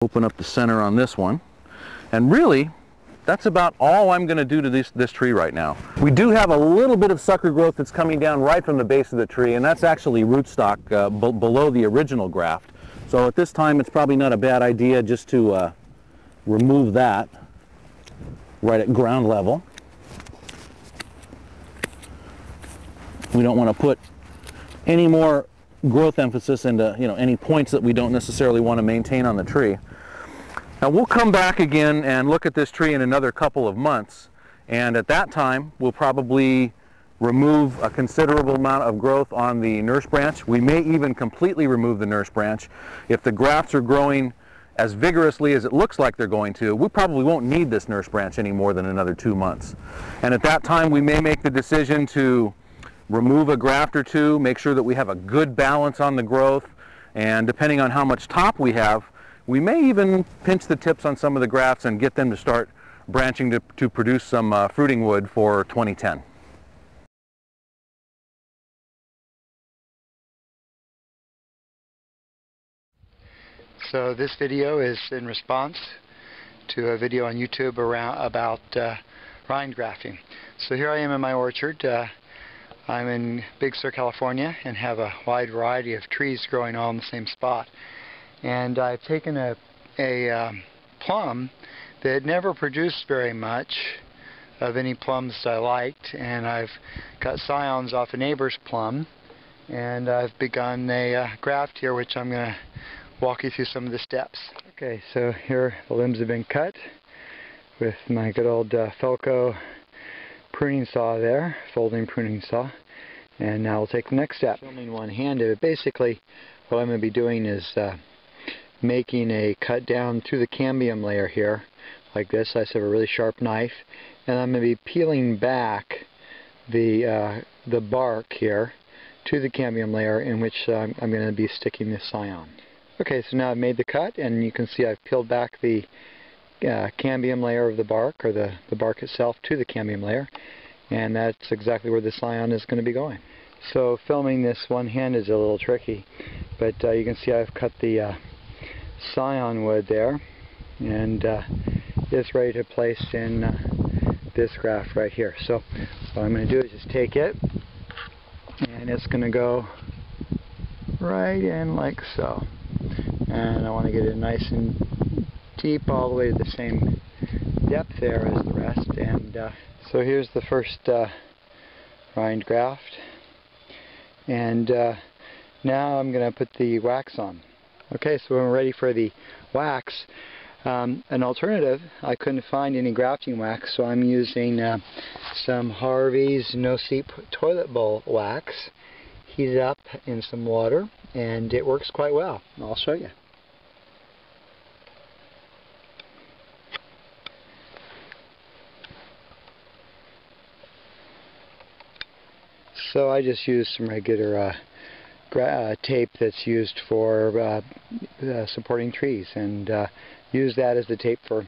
Open up the center on this one, and really that's about all I'm going to do to this tree right now. We do have a little bit of sucker growth that's coming down right from the base of the tree, and that's actually rootstock below the original graft. So at this time it's probably not a bad idea just to remove that right at ground level. We don't want to put any more growth emphasis into any points that we don't necessarily want to maintain on the tree. Now we'll come back again and look at this tree in another couple of months, and at that time we'll probably remove a considerable amount of growth on the nurse branch. We may even completely remove the nurse branch. If the grafts are growing as vigorously as it looks like they're going to, we probably won't need this nurse branch any more than another 2 months. And at that time we may make the decision to remove a graft or two, make sure that we have a good balance on the growth, and depending on how much top we have, we may even pinch the tips on some of the grafts and get them to start branching to produce some fruiting wood for 2010. So this video is in response to a video on YouTube about rind grafting. So here I am in my orchard. I'm in Big Sur, California, and have a wide variety of trees growing all in the same spot. And I've taken a plum that never produced very much of any plums I liked, and I've got scions off a neighbor's plum, and I've begun a graft here, which I'm going to walk you through some of the steps. Okay, so here the limbs have been cut with my good old Felco pruning saw there, folding pruning saw, and now we'll take the next step. Filming one-handed, basically what I'm going to be doing is making a cut down through the cambium layer here, like this. I just have a really sharp knife, and I'm going to be peeling back the bark here to the cambium layer, in which I'm going to be sticking this scion. Okay, so now I've made the cut, and you can see I've peeled back the cambium layer of the bark, or the bark itself, to the cambium layer, and that's exactly where the scion is going to be going. So filming this one hand is a little tricky, but you can see I've cut the scion wood there, and it's ready to place in this graft right here. So what I'm going to do is just take it, and it's going to go right in like so. And I want to get it nice and deep, all the way to the same depth there as the rest. And so here's the first rind graft, and now I'm going to put the wax on. Okay, so when we're ready for the wax, an alternative, I couldn't find any grafting wax, so I'm using some Harvey's No Seep toilet bowl wax. Heat it up in some water, and it works quite well. I'll show you. So I just used some regular tape that's used for supporting trees, and use that as the tape for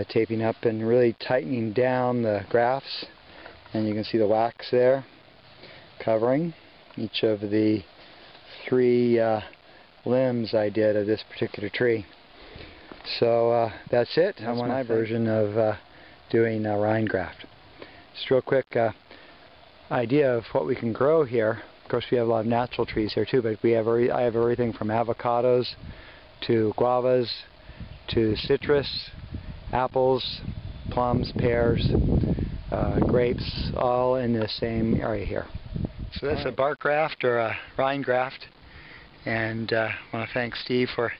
taping up and really tightening down the grafts. And you can see the wax there covering each of the 3 limbs I did of this particular tree. So that's it. That's my version of doing a rind graft. Just real quick idea of what we can grow here. Of course, we have a lot of natural trees here too, but I have everything from avocados to guavas to citrus, apples, plums, pears, grapes, all in the same area here. So that's a bark graft, or a rind graft, and I want to thank Steve for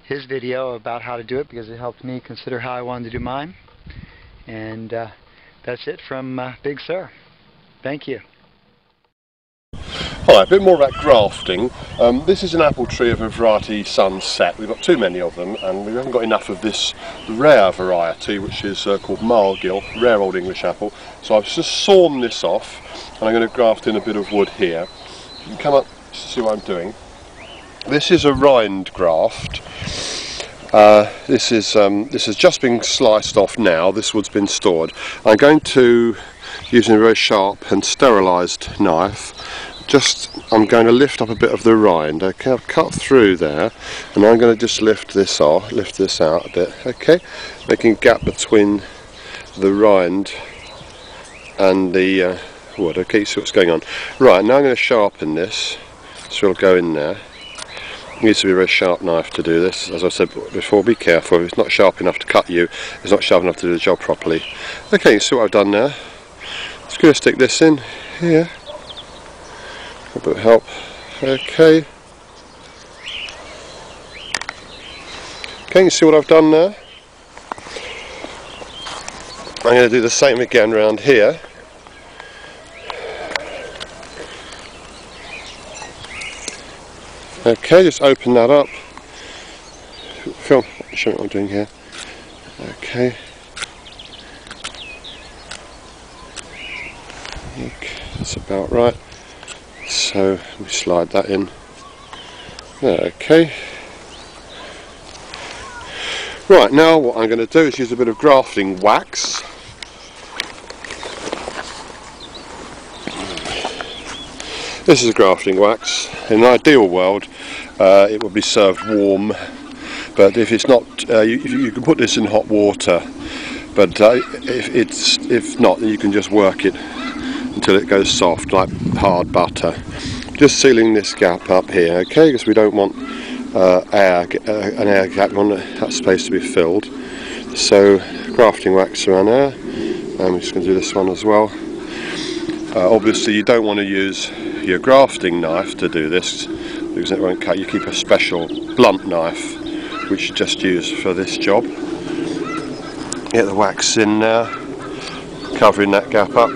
his video about how to do it, because it helped me consider how I wanted to do mine. And that's it from Big Sur. Thank you. Hi, a bit more about grafting. This is an apple tree of a variety Sunset. We've got too many of them, and we haven't got enough of this rare variety, which is called Margil, rare old English apple. So I've just sawn this off, and I'm going to graft in a bit of wood here. You can come up to see what I'm doing. This is a rind graft. This has just been sliced off now. This wood's been stored. I'm going to, using a very sharp and sterilised knife, I'm going to lift up a bit of the rind. Okay, I've cut through there, and I'm going to just lift this out a bit. Okay, making a gap between the rind and the wood. Okay, see what's going on. Right, now I'm going to sharpen this, so it'll go in there. It needs to be a very sharp knife to do this. As I said before, be careful. If it's not sharp enough to cut you, it's not sharp enough to do the job properly. Okay, you see what I've done there. Just going to stick this in here. A bit of help. Okay. Okay, you see what I've done there? I'm going to do the same again round here. Okay, just open that up. Film, show me what I'm doing here. Okay. Okay, that's about right. So we slide that in. Okay. Right, now what I'm going to do is use a bit of grafting wax. This is grafting wax. In an ideal world, it would be served warm, but if it's not, you can put this in hot water. But if not, then you can just work it until it goes soft, like hard butter. Just sealing this gap up here, okay? Because we don't want an air gap. We want that space to be filled. So grafting wax around there. I'm just going to do this one as well. Obviously, you don't want to use your grafting knife to do this because it won't cut. You keep a special blunt knife which you just use for this job. Get the wax in there, covering that gap up.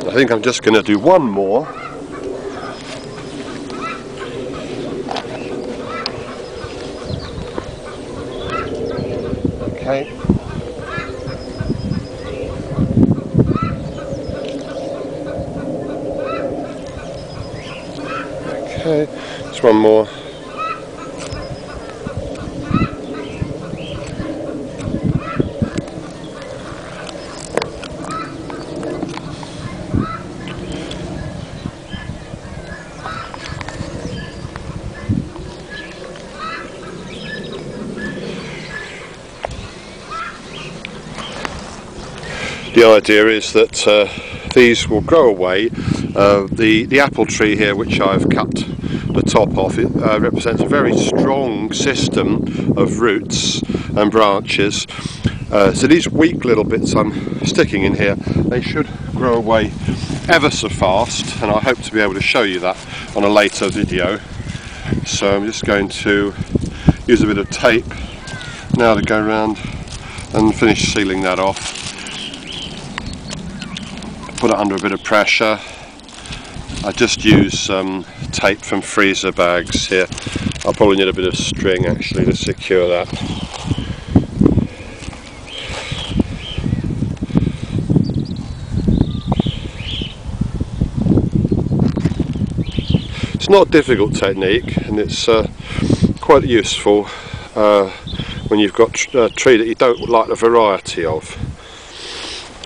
I think I'm just going to do one more. Okay. Okay, just one more. The idea is that these will grow away. The apple tree here, which I've cut the top off, it represents a very strong system of roots and branches. So these weak little bits I'm sticking in here, they should grow away ever so fast, and I hope to be able to show you that on a later video. So I'm just going to use a bit of tape now to go around and finish sealing that off. Put it under a bit of pressure. I just use tape from freezer bags here. I'll probably need a bit of string actually to secure that. It's not a difficult technique, and it's quite useful when you've got a tree that you don't like the variety of.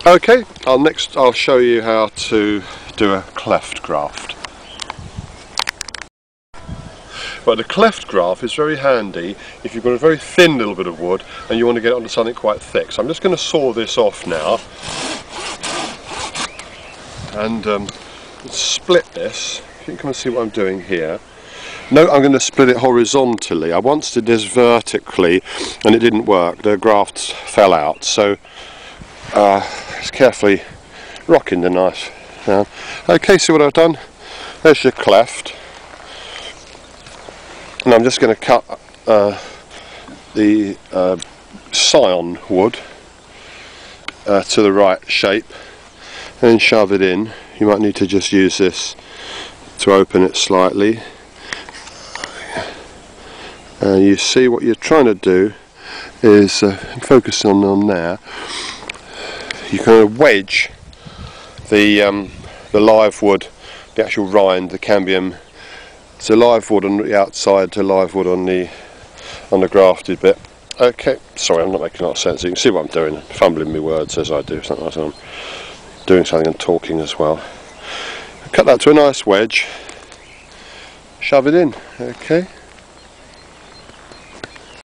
Okay, I'll show you how to do a cleft graft. But the cleft graft is very handy if you've got a very thin little bit of wood and you want to get it onto something quite thick. So I'm just going to saw this off now and split this. You can come and see what I'm doing here. No, I'm going to split it horizontally. I once did this vertically and it didn't work. The grafts fell out. So just carefully rocking the knife down. Okay, see what I've done? There's your cleft. And I'm just going to cut the scion wood to the right shape and then shove it in. You might need to just use this to open it slightly. And you see what you're trying to do is focus on there. You kind of wedge the live wood, the actual rind, the cambium. So live wood on the outside to live wood on the grafted bit. Okay, sorry, I'm not making a lot of sense. You can see what I'm doing, fumbling my words as I do something like that. doing something and talking as well. Cut that to a nice wedge, shove it in, okay.